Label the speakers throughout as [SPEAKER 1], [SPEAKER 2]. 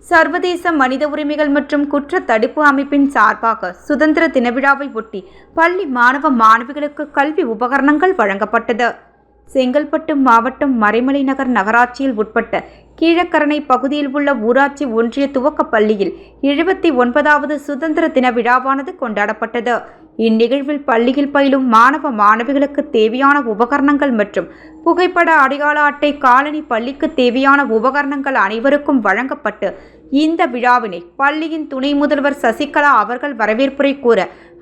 [SPEAKER 1] சர்வதேச மனித உரிமைகள் மற்றும் குற்ற தடுப்பு அமைப்பின் சார்பாக சுதந்திர தின விழாவை ஒட்டி பள்ளி மாணவ மாணவிகளுக்கு கல்வி உபகரணங்கள் வழங்கப்பட்டது. செங்கல்பட்டு மாவட்டம் மறைமலை நகர் நகராட்சியில் உட்பட்ட கீழக்கரணை பகுதியில் உள்ள ஊராட்சி ஒன்றிய துவக்க பள்ளியில் 79வது சுதந்திர தின விழாவானது கொண்டாடப்பட்டது. இந்நிகழ்வில் பள்ளியில் பயிலும் மாணவ மாணவிகளுக்கு தேவையான உபகரணங்கள் மற்றும் புகைப்பட அடையாள அட்டை, காலணி, பள்ளிக்கு தேவையான உபகரணங்கள் அனைவருக்கும் வழங்கப்பட்டு இந்த விழாவினை பள்ளியின் துணை முதல்வர் சசிகலா அவர்கள் வரவேற்புரை கூற,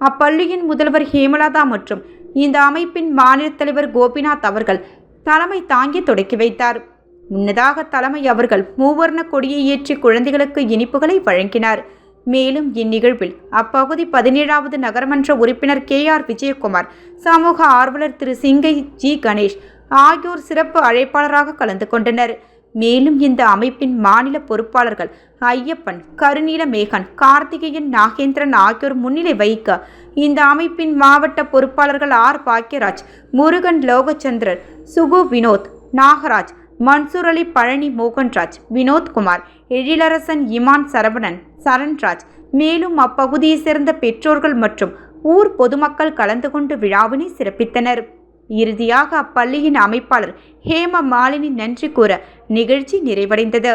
[SPEAKER 1] அப்பள்ளியின் முதல்வர் ஹேமலதா மற்றும் இந்த அமைப்பின் மாநில தலைவர் கோபிநாத் அவர்கள் தலைமை தாங்கி தொடக்கி வைத்தார். முன்னதாக தலைமை அவர்கள் மூவர்ண கொடியை ஏற்றி குழந்தைகளுக்கு இனிப்புகளை வழங்கினார். மேலும் இந்நிகழ்வில் அப்பகுதி 17வது நகரமன்ற உறுப்பினர் KR விஜயகுமார், சமூக ஆர்வலர் திரு சிங்கை ஜி கணேஷ் ஆகியோர் சிறப்பு அழைப்பாளராக கலந்து கொண்டனர். மேலும் இந்த அமைப்பின் மாநில பொறுப்பாளர்கள் ஐயப்பன், கருநீல மேகன், கார்த்திகேயன், நாகேந்திரன் ஆகியோர் முன்னிலை வகிக்க, இந்த அமைப்பின் மாவட்ட பொறுப்பாளர்கள் R பாக்கியராஜ், முருகன், லோகச்சந்திரன், சுகு, வினோத், நாகராஜ், மன்சூர் அலி, பழனி, மோகன்ராஜ், வினோத்குமார், எழிலரசன், இமான், சரவணன், சரண்ராஜ், மேலும் அப்பகுதியை சேர்ந்த பெற்றோர்கள் மற்றும் ஊர் பொதுமக்கள் கலந்து கொண்டு விழாவினை சிறப்பித்தனர். இறுதியாக அப்பள்ளியின் அமைப்பாளர் ஹேம மாலினி நன்றி கூற நிகழ்ச்சி நிறைவடைந்தது.